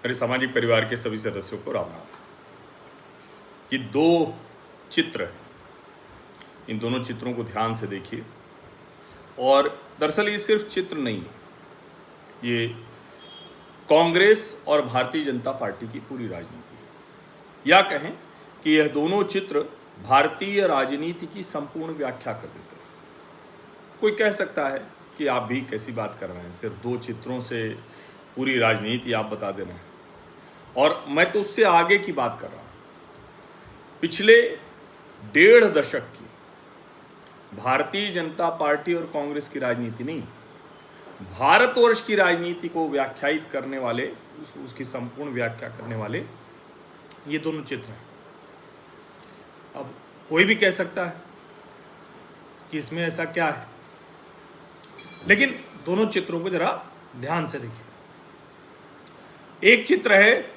मेरे सामाजिक परिवार के सभी सदस्यों को राम राम। ये दो चित्र हैं, इन दोनों चित्रों को ध्यान से देखिए। और दरअसल ये सिर्फ चित्र नहीं है, ये कांग्रेस और भारतीय जनता पार्टी की पूरी राजनीति है। या कहें कि यह दोनों चित्र भारतीय राजनीति की संपूर्ण व्याख्या कर देते हैं। कोई कह सकता है कि आप भी कैसी बात कर रहे हैं, सिर्फ दो चित्रों से पूरी राजनीति आप बता दे रहे हैं। और मैं तो उससे आगे की बात कर रहा हूं। पिछले 1.5 दशक की भारतीय जनता पार्टी और कांग्रेस की राजनीति नहीं, भारतवर्ष की राजनीति को व्याख्यायित करने वाले, उसकी संपूर्ण व्याख्या करने वाले ये दोनों चित्र हैं। अब कोई भी कह सकता है कि इसमें ऐसा क्या है, लेकिन दोनों चित्रों को जरा ध्यान से देखिए। एक चित्र है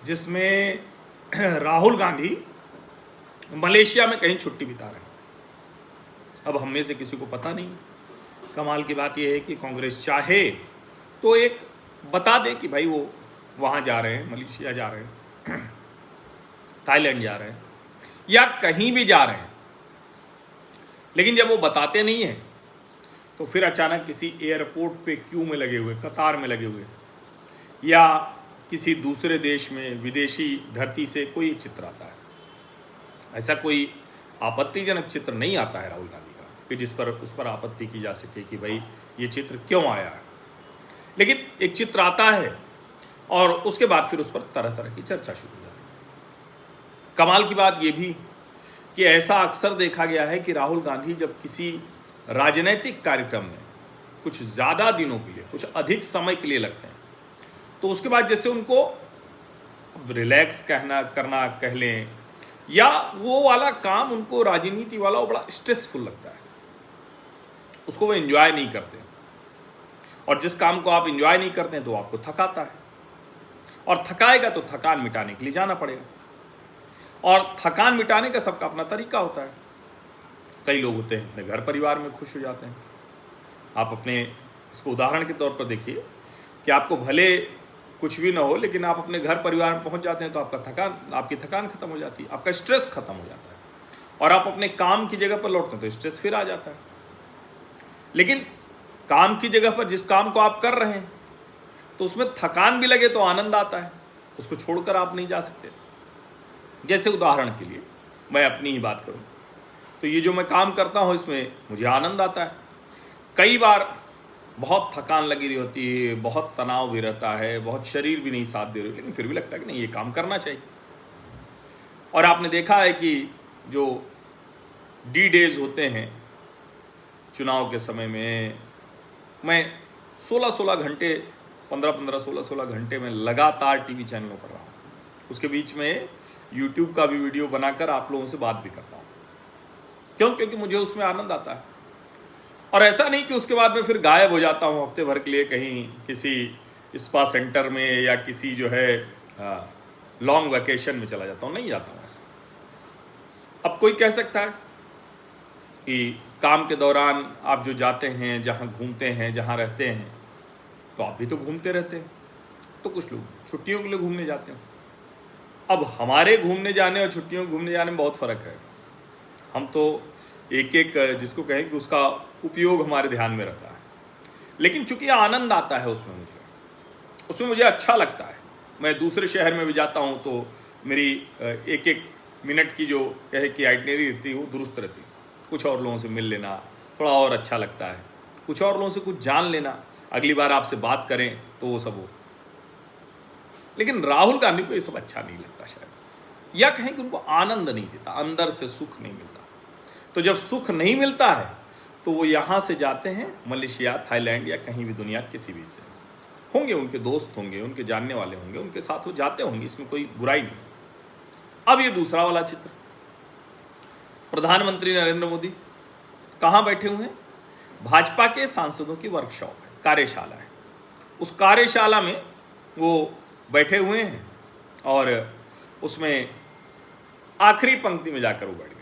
जिसमें राहुल गांधी मलेशिया में कहीं छुट्टी बिता रहे हैं। अब हम में से किसी को पता नहीं। कमाल की बात यह है कि कांग्रेस चाहे तो एक बता दे कि भाई वो वहाँ जा रहे हैं, मलेशिया जा रहे हैं, थाईलैंड जा रहे हैं या कहीं भी जा रहे हैं, लेकिन जब वो बताते नहीं हैं तो फिर अचानक किसी एयरपोर्ट पे क्यू में लगे हुए, कतार में लगे हुए, या किसी दूसरे देश में विदेशी धरती से कोई एक चित्र आता है। ऐसा कोई आपत्तिजनक चित्र नहीं आता है राहुल गांधी का कि जिस पर उस पर आपत्ति की जा सके कि भाई ये चित्र क्यों आया है। लेकिन एक चित्र आता है और उसके बाद फिर उस पर तरह तरह की चर्चा शुरू हो जाती है। कमाल की बात यह भी कि ऐसा अक्सर देखा गया है कि राहुल गांधी जब किसी राजनीतिक कार्यक्रम में कुछ ज़्यादा दिनों के लिए, कुछ अधिक समय के लिए लगते हैं, तो उसके बाद जैसे उनको रिलैक्स करना कह लें, या वो वाला काम उनको राजनीति वाला वो बड़ा स्ट्रेसफुल लगता है, उसको वो एंजॉय नहीं करते। और जिस काम को आप एंजॉय नहीं करते हैं तो आपको थकाता है, और थकाएगा तो थकान मिटाने के लिए जाना पड़ेगा। और थकान मिटाने का सबका अपना तरीका होता है। कई लोग होते हैं अपने घर परिवार में खुश हो जाते हैं। आप अपने इसको उदाहरण के तौर पर देखिए कि आपको भले कुछ भी ना हो, लेकिन आप अपने घर परिवार में पहुंच जाते हैं तो आपकी थकान खत्म हो जाती है, आपका स्ट्रेस खत्म हो जाता है, और आप अपने काम की जगह पर लौटते हैं तो स्ट्रेस फिर आ जाता है। लेकिन काम की जगह पर जिस काम को आप कर रहे हैं तो उसमें थकान भी लगे तो आनंद आता है, उसको छोड़कर आप नहीं जा सकते। जैसे उदाहरण के लिए मैं अपनी ही बात करूं तो ये जो मैं काम करता हूं इसमें मुझे आनंद आता है। कई बार बहुत थकान लगी रही होती है, बहुत तनाव भी रहता है, बहुत शरीर भी नहीं साथ दे रही, लेकिन फिर भी लगता है कि नहीं ये काम करना चाहिए। और आपने देखा है कि जो D-Days होते हैं चुनाव के समय में, मैं 16-16 घंटे, 15-15, 16-16 घंटे में लगातार टीवी चैनलों पर रहा हूँ। उसके बीच में YouTube का भी वीडियो बनाकर आप लोगों से बात भी करता हूँ। क्यों? क्योंकि मुझे उसमें आनंद आता है। और ऐसा नहीं कि उसके बाद में फिर गायब हो जाता हूँ हफ्ते भर के लिए कहीं किसी स्पा सेंटर में या किसी जो है लॉन्ग वैकेशन में चला जाता हूँ, नहीं जाता हूँ ऐसा। अब कोई कह सकता है कि काम के दौरान आप जो जाते हैं, जहाँ घूमते हैं, जहाँ रहते हैं, तो आप भी तो घूमते रहते हैं। तो कुछ लोग छुट्टियों के लिए घूमने जाते हैं। अब हमारे घूमने जाने और छुट्टियों घूमने जाने में बहुत फ़र्क है। हम तो एक एक जिसको कहें कि उसका उपयोग हमारे ध्यान में रहता है, लेकिन चूंकि आनंद आता है उसमें मुझे अच्छा लगता है। मैं दूसरे शहर में भी जाता हूँ तो मेरी एक एक मिनट की जो कहे कि आइटनरी रहती है वो दुरुस्त रहती है। कुछ और लोगों से मिल लेना थोड़ा और अच्छा लगता है, कुछ और लोगों से कुछ जान लेना, अगली बार आपसे बात करें तो वो सब हो। लेकिन राहुल गांधी को ये सब अच्छा नहीं लगता शायद, या कहें कि उनको आनंद नहीं देता, अंदर से सुख नहीं मिलता। तो जब सुख नहीं मिलता है तो वो यहाँ से जाते हैं मलेशिया, थाईलैंड या कहीं भी दुनिया किसी भी से होंगे, उनके दोस्त होंगे, उनके जानने वाले होंगे, उनके साथ वो जाते होंगे, इसमें कोई बुराई नहीं। अब ये दूसरा वाला चित्र, प्रधानमंत्री नरेंद्र मोदी कहाँ बैठे हुए हैं? भाजपा के सांसदों की वर्कशॉप है, कार्यशाला है। उस कार्यशाला में वो बैठे हुए हैं और उसमें आखिरी पंक्ति में जाकर वो बैठ गए।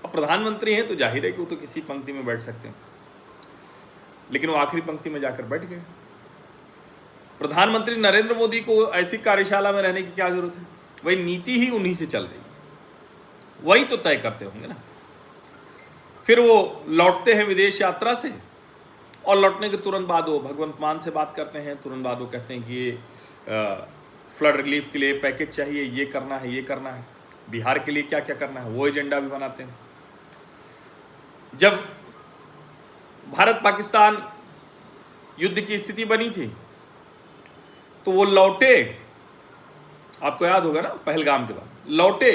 अब प्रधानमंत्री हैं तो जाहिर है कि वो तो किसी पंक्ति में बैठ सकते हैं, लेकिन वो आखिरी पंक्ति में जाकर बैठ गए। प्रधानमंत्री नरेंद्र मोदी को ऐसी कार्यशाला में रहने की क्या जरूरत है? वही नीति ही उन्हीं से चल रही, वही तो तय करते होंगे ना। फिर वो लौटते हैं विदेश यात्रा से और लौटने के तुरंत बाद वो भगवंत मान से बात करते हैं, तुरंत बाद वो कहते हैं कि ये फ्लड रिलीफ के लिए पैकेज चाहिए, ये करना है, ये करना है, बिहार के लिए क्या क्या करना है, वो एजेंडा भी बनाते हैं। जब भारत पाकिस्तान युद्ध की स्थिति बनी थी तो वो लौटे, आपको याद होगा ना, पहलगाम के बाद लौटे,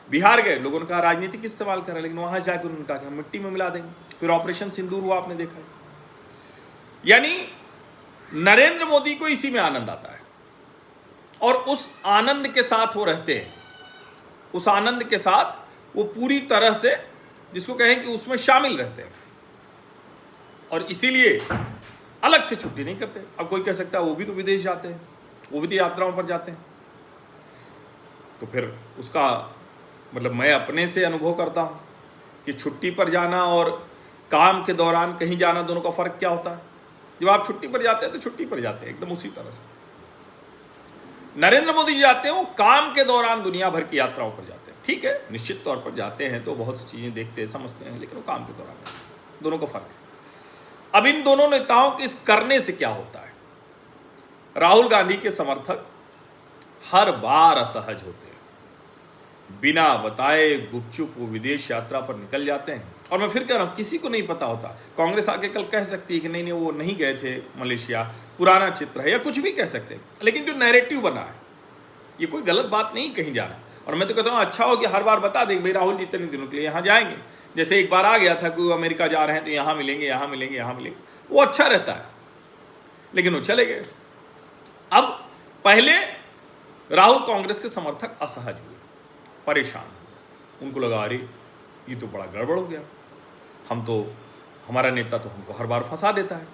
बिहार गए, लोगों ने कहा राजनीतिक इस्तेमाल कर रहे हैं, लेकिन वहां जाकर उन्होंने कहा कि हम मिट्टी में मिला देंगे। फिर ऑपरेशन सिंदूर हुआ, आपने देखा है। यानी नरेंद्र मोदी को इसी में आनंद आता है और उस आनंद के साथ वो रहते हैं, उस आनंद के साथ वो पूरी तरह से, जिसको कहें कि उसमें शामिल रहते हैं और इसीलिए अलग से छुट्टी नहीं करते। अब कोई कह सकता है वो भी तो विदेश जाते हैं, वो भी तो यात्राओं पर जाते हैं, तो फिर उसका मतलब मैं अपने से अनुभव करता हूं कि छुट्टी पर जाना और काम के दौरान कहीं जाना, दोनों का फर्क क्या होता है। जब आप छुट्टी पर जाते हैं तो छुट्टी पर जाते हैं एकदम उसी तरह से। नरेंद्र मोदी जाते हैं वो काम के दौरान दुनिया भर की यात्राओं पर जाते हैं, ठीक है, निश्चित तौर पर जाते हैं तो बहुत सी चीजें देखते हैं, समझते हैं, लेकिन वो काम के दौरान जाते हैं, दोनों का फर्क है। अब इन दोनों नेताओं के इस करने से क्या होता है? राहुल गांधी के समर्थक हर बार असहज होते हैं, बिना बताए गुपचुप वो विदेश यात्रा पर निकल जाते हैं। और मैं फिर कह रहा हूं, किसी को नहीं पता होता। कांग्रेस आके कल कह सकती है कि नहीं नहीं वो नहीं गए थे मलेशिया, पुराना चित्र है, या कुछ भी कह सकते हैं, लेकिन जो नैरेटिव बना है, ये कोई गलत बात नहीं कहीं जाना। और मैं तो कहता हूं अच्छा हो कि हर बार बता दें भाई राहुल जी इतने दिनों के लिए यहाँ जाएंगे। जैसे एक बार आ गया था कि वो अमेरिका जा रहे हैं तो यहाँ मिलेंगे, यहाँ मिलेंगे, यहाँ मिलेंगे, वो अच्छा रहता है, लेकिन वो चले गए। अब पहले राहुल कांग्रेस के समर्थक असहज हुए, परेशान, उनको लगा अरे ये तो बड़ा गड़बड़ हो गया, हम तो, हमारा नेता तो हमको हर बार फंसा देता है।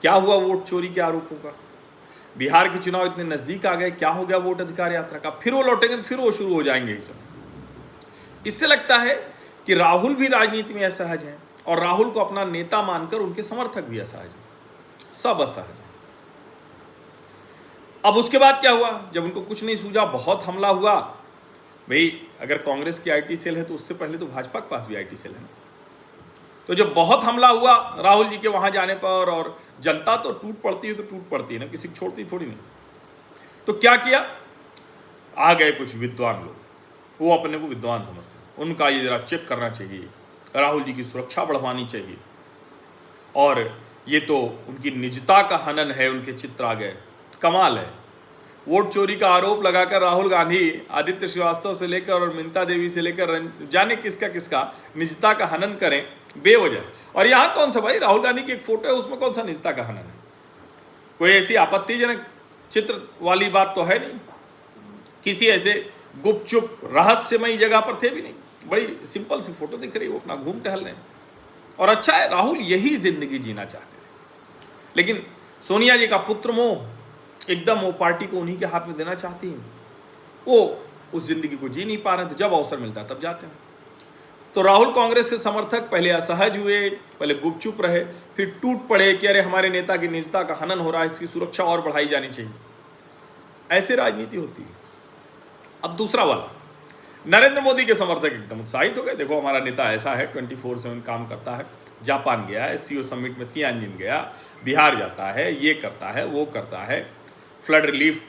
क्या हुआ वोट चोरी के आरोपों का? बिहार के चुनाव इतने नजदीक आ गए, क्या हो गया वोट अधिकार यात्रा का? फिर वो लौटेंगे तो फिर वो शुरू हो जाएंगे ये सब। इससे लगता है कि राहुल भी राजनीति में असहज हैं और राहुल को अपना नेता मानकर उनके समर्थक भी असहज हैं, सब असहज हैं। अब उसके बाद क्या हुआ? जब उनको कुछ नहीं सूझा, बहुत हमला हुआ। भाई अगर कांग्रेस की आईटी सेल है तो उससे पहले तो भाजपा के पास भी आईटी सेल है। तो जब बहुत हमला हुआ राहुल जी के वहां जाने पर, और जनता तो टूट पड़ती है तो टूट पड़ती है ना, किसी को छोड़ती थोड़ी नहीं। तो क्या किया? आ गए कुछ विद्वान लोग, वो अपने को विद्वान समझते हैं, उनका ये जरा चेक करना चाहिए, राहुल जी की सुरक्षा बढ़वानी चाहिए, और ये तो उनकी निजता का हनन है, उनके चित्र आ गए। कमाल है, वोट चोरी का आरोप लगाकर राहुल गांधी आदित्य श्रीवास्तव से लेकर और मिंता देवी से लेकर जाने किसका किसका निजता का हनन करें बेवजह। और यहाँ कौन सा भाई राहुल गांधी की एक फोटो है, उसमें कौन सा निजता का हनन है? कोई ऐसी आपत्तिजनक चित्र वाली बात तो है नहीं, किसी ऐसे गुपचुप रहस्यमयी जगह पर थे भी नहीं, बड़ी सिंपल सी फोटो दिख रही, वो अपना घूम टहल रहे हैं। और अच्छा है, राहुल यही जिंदगी जीना चाहते थे, लेकिन सोनिया जी का पुत्र मोह एकदम वो पार्टी को उन्हीं के हाथ में देना चाहती हैं, वो उस जिंदगी को जी नहीं पा रहे, तो जब अवसर मिलता है तब जाते हैं। तो राहुल कांग्रेस से समर्थक पहले असहज हुए, पहले गुपचुप रहे, फिर टूट पड़े कि अरे हमारे नेता की निजता का हनन हो रहा है, इसकी सुरक्षा और बढ़ाई जानी चाहिए। ऐसे राजनीति होती है। अब दूसरा वाला, नरेंद्र मोदी के समर्थक एकदम उत्साहित हो गए, देखो हमारा नेता ऐसा है, 24/7 काम करता है, जापान गया, SCO समिट में तियानजिन गया, बिहार जाता है, ये करता है, वो करता है, फ्लड रिलीफ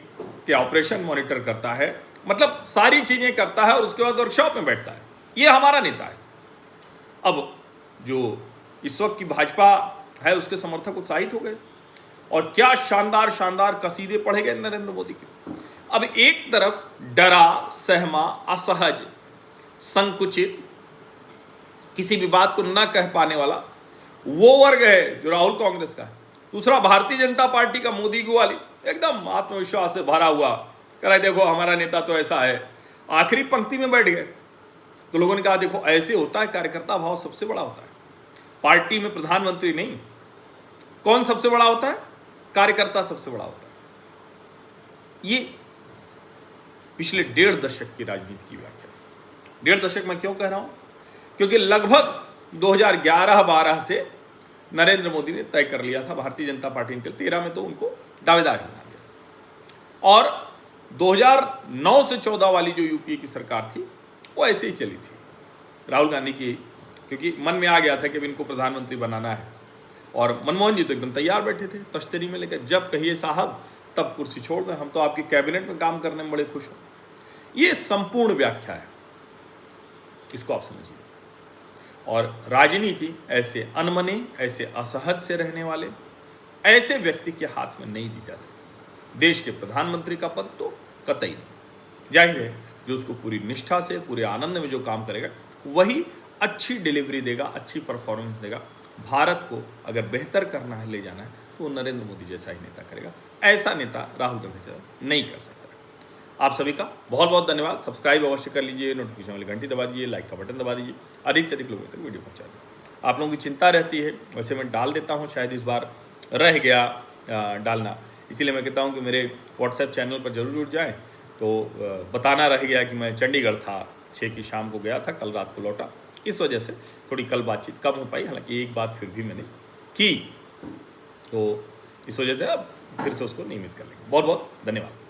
के ऑपरेशन मॉनिटर करता है, मतलब सारी चीजें करता है, और उसके बाद वर्कशॉप में बैठता है, ये हमारा नेता है। अब जो इस वक्त की भाजपा है उसके समर्थक उत्साहित हो गए, और क्या शानदार शानदार कसीदे पढ़े गए नरेंद्र मोदी के। अब एक तरफ डरा, सहमा, असहज, संकुचित, किसी भी बात को न कह पाने वाला वो वर्ग है जो राहुल कांग्रेस का है। दूसरा भारतीय जनता पार्टी का मोदी गुवाली एकदम आत्मविश्वास से भरा हुआ, कह रहा है देखो हमारा नेता तो ऐसा है। आखिरी पंक्ति में बैठ गए तो लोगों ने कहा देखो ऐसे होता है, कार्यकर्ता भाव सबसे बड़ा होता है। पार्टी में प्रधानमंत्री नहीं, कौन सबसे बड़ा होता है? कार्यकर्ता सबसे बड़ा होता है। ये पिछले 1.5 दशक की राजनीति की व्याख्या। 1.5 दशक मैं क्यों कह रहा हूं? क्योंकि लगभग 2011-12 से नरेंद्र मोदी ने तय कर लिया था, भारतीय जनता पार्टी ने 13 में तो उनको दावेदार बना लिया था। और 2009 से 14 वाली जो यूपीए की सरकार थी वो ऐसे ही चली थी राहुल गांधी की, क्योंकि मन में आ गया था कि अब इनको प्रधानमंत्री बनाना है। और मनमोहन जी तो एकदम तैयार बैठे थे तश्तरी में लेकर, जब कहिए साहब तब कुर्सी छोड़ दें, हम तो आपकी कैबिनेट में काम करने में बड़े खुश हो। ये संपूर्ण व्याख्या है, इसको आप समझिए। और राजनीति ऐसे अनमने, ऐसे असहज से रहने वाले ऐसे व्यक्ति के हाथ में नहीं दी जा सकती। देश के प्रधानमंत्री का पद तो कतई नहीं। जाहिर है जो उसको पूरी निष्ठा से, पूरे आनंद में जो काम करेगा वही अच्छी डिलीवरी देगा, अच्छी परफॉर्मेंस देगा। भारत को अगर बेहतर करना है, ले जाना है, तो वो नरेंद्र मोदी जैसा ही नेता करेगा। ऐसा नेता राहुल गांधी नहीं कर सकता। आप सभी का बहुत बहुत धन्यवाद। सब्सक्राइब अवश्य कर लीजिए, नोटिफिकेशन वाली घंटी दबा दीजिए, लाइक का बटन दबा दीजिए, अधिक से अधिक लोगों तक वीडियो पहुंचा दीजिए। आप लोगों की चिंता रहती है, वैसे मैं डाल देता हूं, शायद इस बार रह गया डालना, इसीलिए मैं कहता हूं कि मेरे व्हाट्सएप चैनल पर जरूर जुड़ जाएँ। तो बताना रह गया कि मैं चंडीगढ़ था, 6 की शाम को गया था, कल रात को लौटा, इस वजह से थोड़ी कल बातचीत कम हो पाई। हालांकि एक बात फिर भी मैंने की, तो इस वजह से अब फिर से उसको नियमित कर लेंगे। बहुत बहुत धन्यवाद।